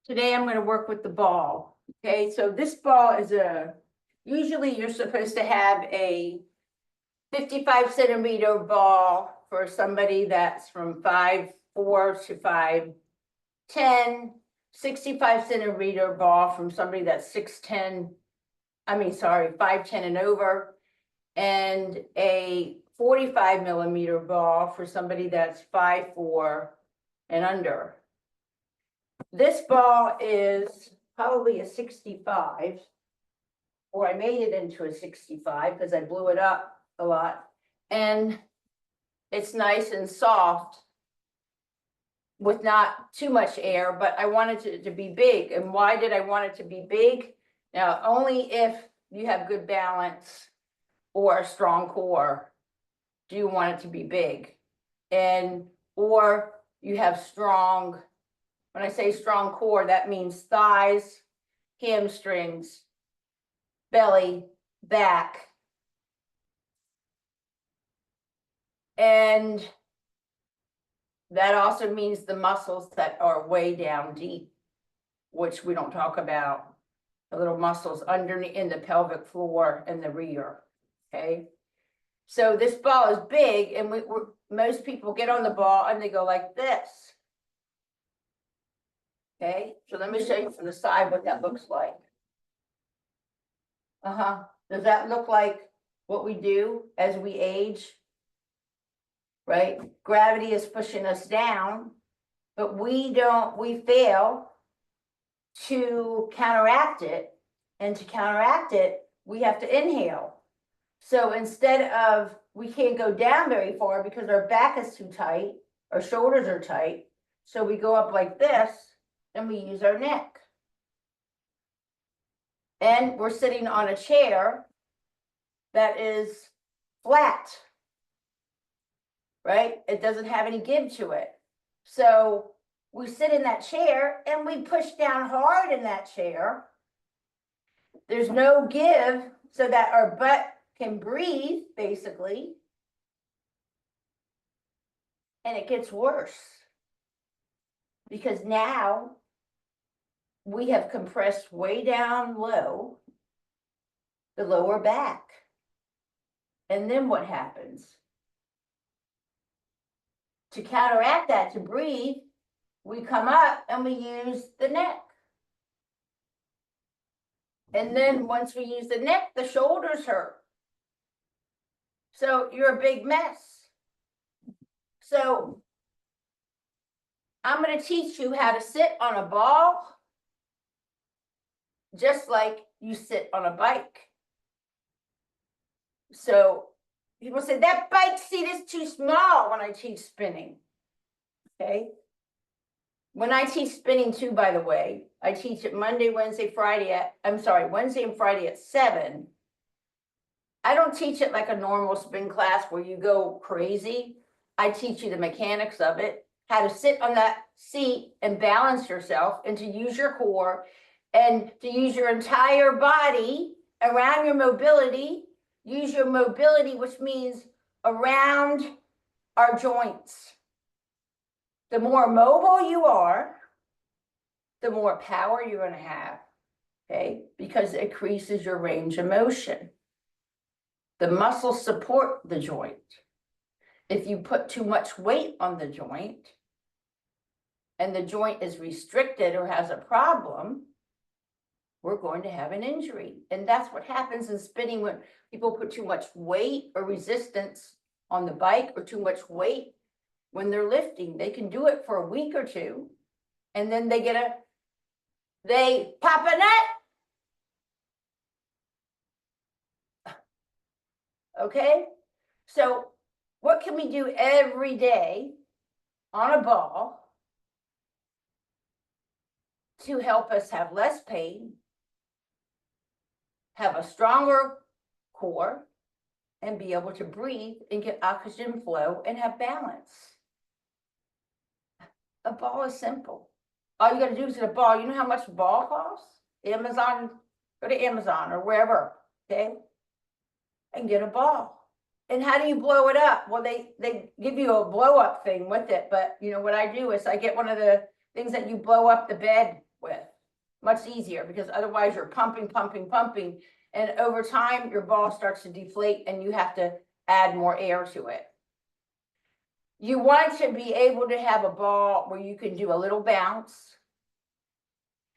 Today I'm going to work with the ball. Okay, so this ball is usually you're supposed to have a 55 centimeter ball for somebody that's from 5'4" to 5'10", 65 centimeter ball from somebody that's 6'10", 5'10" and over, and a 45 millimeter ball for somebody that's 5'4" and under. This ball is probably a 65, or I made it into a 65 because I blew it up a lot. And it's nice and soft with not too much air, but I wanted it to be big. And why did I want it to be big? Now, only if you have good balance or a strong core do you want it to be big. Or you have strong, when I say strong core, that means thighs, hamstrings, belly, back. And that also means the muscles that are way down deep, which we don't talk about, the little muscles underneath in the pelvic floor and the rear, okay? So this ball is big, and most people get on the ball and they go like this. Okay, so let me show you from the side what that looks like. Does that look like what we do as we age? Right? Gravity is pushing us down, but we fail to counteract it. And to counteract it, we have to inhale. So instead of, we can't go down very far because our back is too tight, our shoulders are tight. So we go up like this, and we use our neck. And we're sitting on a chair that is flat, right? It doesn't have any give to it. So we sit in that chair and we push down hard in that chair. There's no give so that our butt can breathe, basically. And it gets worse because now we have compressed way down low the lower back. And then what happens? To counteract that, to breathe, we come up and we use the neck. And then once we use the neck, the shoulders hurt. So you're a big mess. So I'm going to teach you how to sit on a ball just like you sit on a bike. So people say, that bike seat is too small when I teach spinning. Okay. When I teach spinning too, by the way, I teach it Monday, Wednesday, Wednesday and Friday at 7. I don't teach it like a normal spin class where you go crazy. I teach you the mechanics of it, how to sit on that seat and balance yourself, and to use your core and to use your entire body around your mobility. Use your mobility, which means around our joints. The more mobile you are, the more power you're going to have, okay? Because it increases your range of motion. The muscles support the joint. If you put too much weight on the joint and the joint is restricted or has a problem, we're going to have an injury. And that's what happens in spinning when people put too much weight or resistance on the bike, or too much weight when they're lifting. They can do it for a week or two, and then they pop a nut. Okay? So what can we do every day on a ball to help us have less pain, have a stronger core, and be able to breathe and get oxygen flow and have balance? A ball is simple. All you got to do is get a ball. You know how much a ball costs? Amazon, go to Amazon or wherever, okay? And get a ball. And how do you blow it up? Well, they give you a blow up thing with it. But you know what I do is I get one of the things that you blow up the bed with. Much easier, because otherwise you're pumping, pumping, pumping, and over time, your ball starts to deflate and you have to add more air to it. You want to be able to have a ball where you can do a little bounce,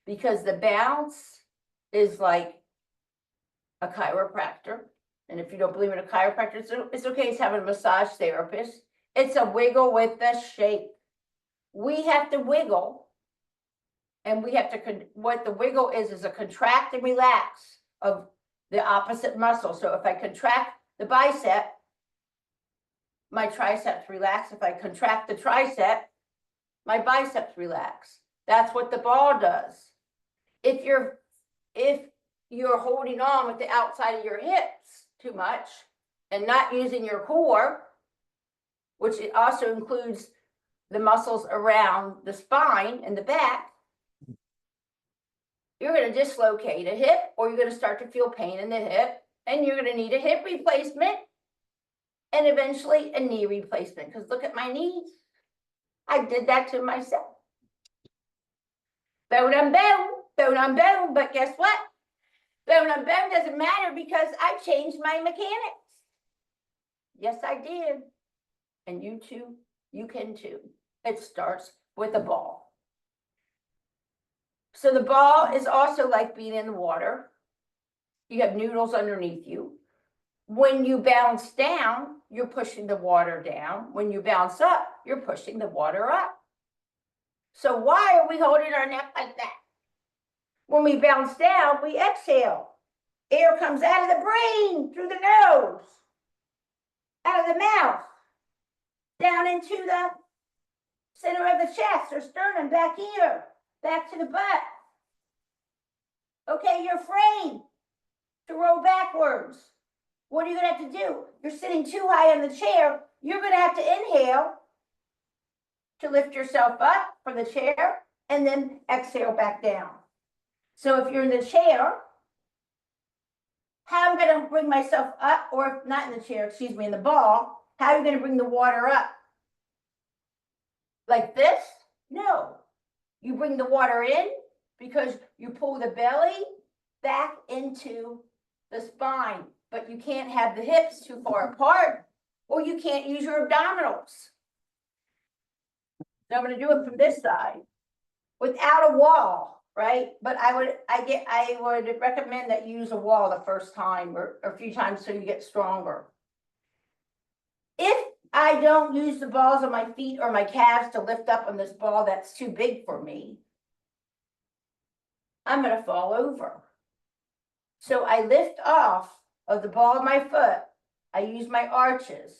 because the bounce is like a chiropractor. And if you don't believe in a chiropractor, it's okay, it's having a massage therapist. It's a wiggle with the shape. We have to wiggle. And we have to, what the wiggle is a contract and relax of the opposite muscle. So if I contract the bicep, my triceps relax. If I contract the tricep, my biceps relax. That's what the ball does. If you're holding on with the outside of your hips too much and not using your core, which it also includes the muscles around the spine and the back, you're going to dislocate a hip, or you're going to start to feel pain in the hip, and you're going to need a hip replacement and eventually a knee replacement. Because look at my knees. I did that to myself. Bone on bone, bone on bone. But guess what? Bone on bone doesn't matter because I changed my mechanics. Yes, I did. And you too, you can too. It starts with a ball. So the ball is also like being in the water. You have noodles underneath you. When you bounce down, you're pushing the water down. When you bounce up, you're pushing the water up. So why are we holding our neck like that? When we bounce down, we exhale. Air comes out of the brain, through the nose, out of the mouth, down into the center of the chest or sternum, back here, back to the butt. Okay, you're afraid to roll backwards. What are you going to have to do? You're sitting too high in the chair. You're going to have to inhale to lift yourself up from the chair and then exhale back down. So if you're in the chair, how am I going to bring myself up, or if not in the chair, excuse me, in the ball, how are you going to bring the water up? Like this? No. You bring the water in because you pull the belly back into the spine, but you can't have the hips too far apart, or you can't use your abdominals. So I'm going to do it from this side without a wall, right? But I would recommend that you use a wall the first time or a few times so you get stronger. If I don't use the balls of my feet or my calves to lift up on this ball that's too big for me, I'm going to fall over. So I lift off of the ball of my foot. I use my arches.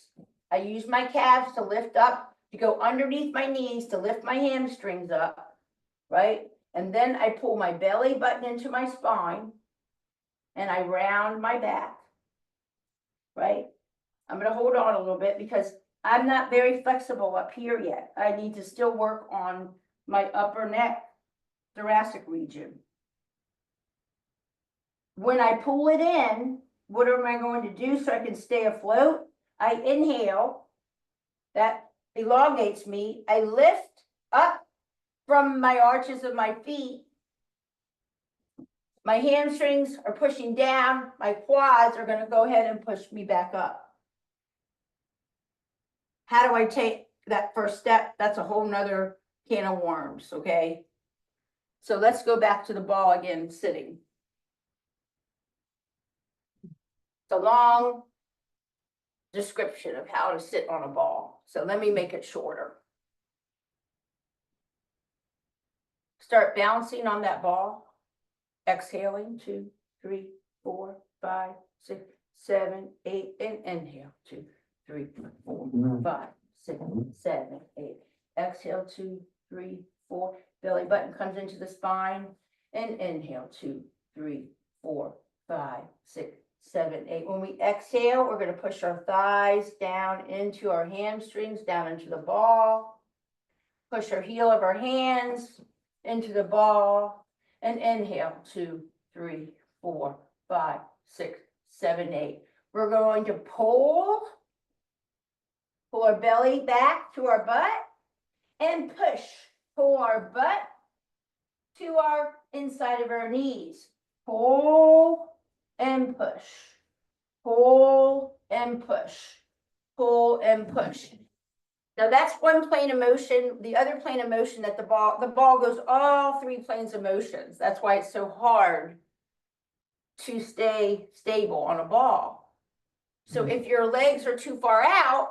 I use my calves to lift up, to go underneath my knees, to lift my hamstrings up, right? And then I pull my belly button into my spine and I round my back, right? I'm going to hold on a little bit because I'm not very flexible up here yet. I need to still work on my upper neck, thoracic region. When I pull it in, what am I going to do so I can stay afloat? I inhale, that elongates me. I lift up from my arches of my feet. My hamstrings are pushing down. My quads are going to go ahead and push me back up. How do I take that first step? That's a whole nother can of worms, okay? So let's go back to the ball again, sitting. It's a long description of how to sit on a ball. So let me make it shorter. Start bouncing on that ball. Exhaling, 2, 3, 4, 5, 6, 7, 8, and inhale, 2, 3, 4, 5, 6, 7, 8. Exhale, 2, 3, 4. Belly button comes into the spine, and inhale, 2, 3, 4, 5, 6, 7, 8. When we exhale, we're going to push our thighs down into our hamstrings, down into the ball. Push our heel of our hands into the ball, and inhale, 2, 3, 4, 5, 6, 7, 8. We're going to pull our belly back to our butt and push. Pull our butt to our inside of our knees. Pull and push. Pull and push. Pull and push. Now that's one plane of motion. The other plane of motion that the ball goes all three planes of motions. That's why it's so hard to stay stable on a ball. So if your legs are too far out,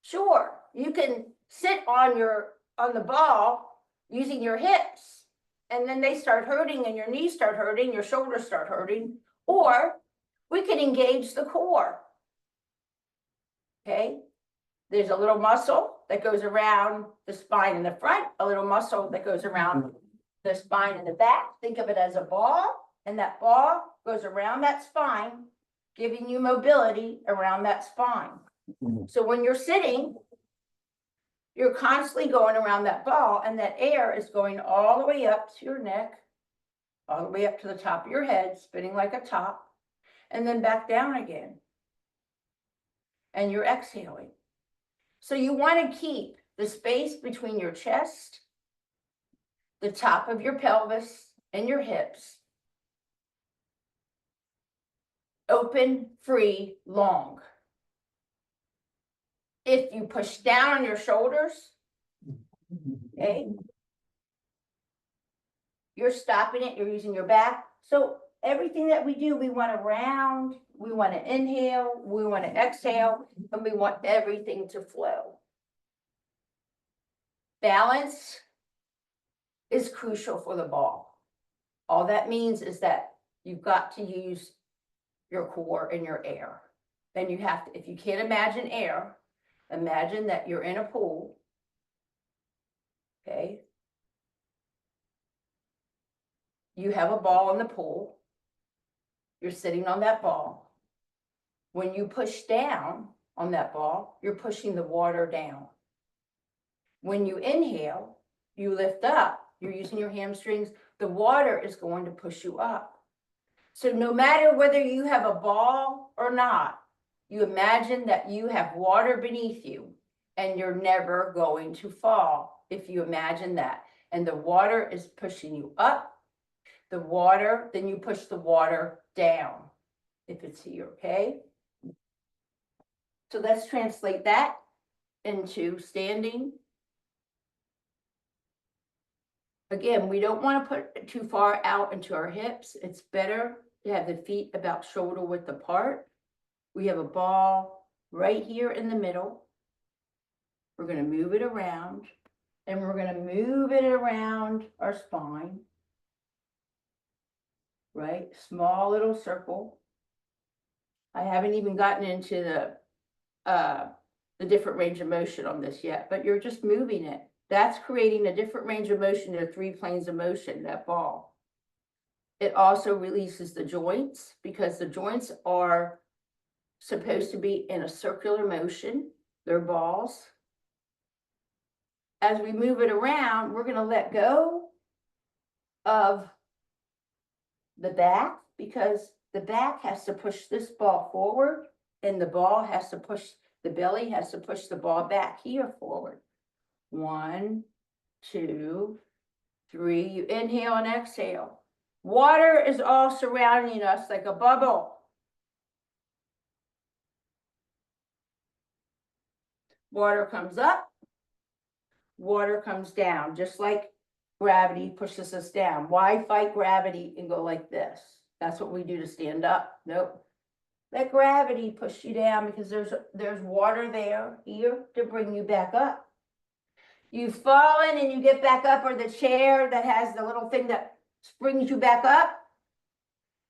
sure, you can sit on the ball using your hips, and then they start hurting and your knees start hurting, your shoulders start hurting, or we can engage the core. Okay, there's a little muscle that goes around the spine in the front, a little muscle that goes around the spine in the back. Think of it as a ball, and that ball goes around that spine, giving you mobility around that spine. So when you're sitting, you're constantly going around that ball, and that air is going all the way up to your neck, all the way up to the top of your head, spinning like a top, and then back down again. And you're exhaling. So you want to keep the space between your chest, the top of your pelvis, and your hips open, free, long. If you push down on your shoulders, okay, you're stopping it, you're using your back. So everything that we do, we want to round, we want to inhale, we want to exhale, and we want everything to flow. Balance is crucial for the ball. All that means is that you've got to use your core and your air. Then you have to, if you can't imagine air, imagine that you're in a pool. Okay. You have a ball in the pool. You're sitting on that ball. When you push down on that ball, you're pushing the water down. When you inhale, you lift up. You're using your hamstrings. The water is going to push you up. So no matter whether you have a ball or not, you imagine that you have water beneath you and you're never going to fall if you imagine that. And the water is pushing you up. The water, then you push the water down if it's here, okay? So let's translate that into standing. Again, we don't want to put it too far out into our hips. It's better to have the feet about shoulder width apart. We have a ball right here in the middle. We're going to move it around, and we're going to move it around our spine. Right? Small little circle. I haven't even gotten into the different range of motion on this yet, but you're just moving it. That's creating a different range of motion to 3 planes of motion, that ball. It also releases the joints because the joints are supposed to be in a circular motion. They're balls. As we move it around, we're going to let go of the back because the back has to push this ball forward and the ball has to push, the belly has to push the ball back here forward. 1, 2, 3. You inhale and exhale. Water is all surrounding us like a bubble. Water comes up, water comes down, just like gravity pushes us down. Why fight gravity and go like this? That's what we do to stand up. Nope. Let gravity push you down because there's water there here to bring you back up. You've fallen and you get back up, or the chair that has the little thing that springs you back up.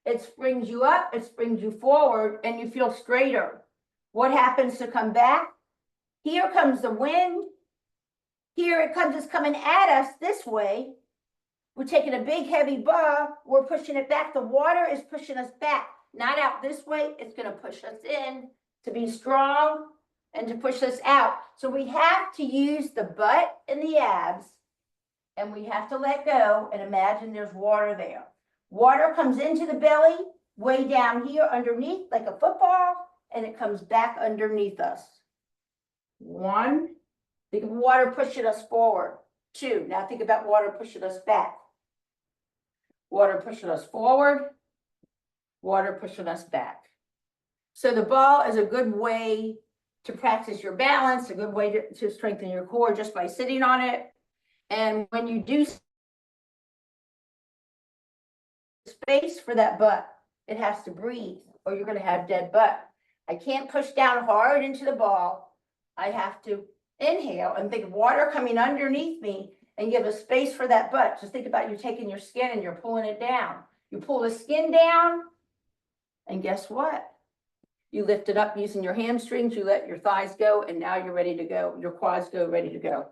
It springs you up, it springs you forward, and you feel straighter. What happens to come back? Here comes the wind. Here it comes, it's coming at us this way. We're taking a big heavy bar, we're pushing it back. The water is pushing us back, not out this way. It's going to push us in to be strong and to push us out. So we have to use the butt and the abs, and we have to let go and imagine there's water there. Water comes into the belly, way down here underneath like a football, and it comes back underneath us. 1, think of water pushing us forward. 2, now think about water pushing us back. water pushing us forward, water pushing us back. So the ball is a good way to practice your balance, a good way to strengthen your core just by sitting on it. And when you do space for that butt, it has to breathe or you're going to have dead butt. I can't push down hard into the ball. I have to inhale and think of water coming underneath me and give a space for that butt. Just think about you taking your skin and you're pulling it down. You pull the skin down and guess what? You lift it up using your hamstrings, you let your thighs go, and now you're ready to go. Your quads go, ready to go.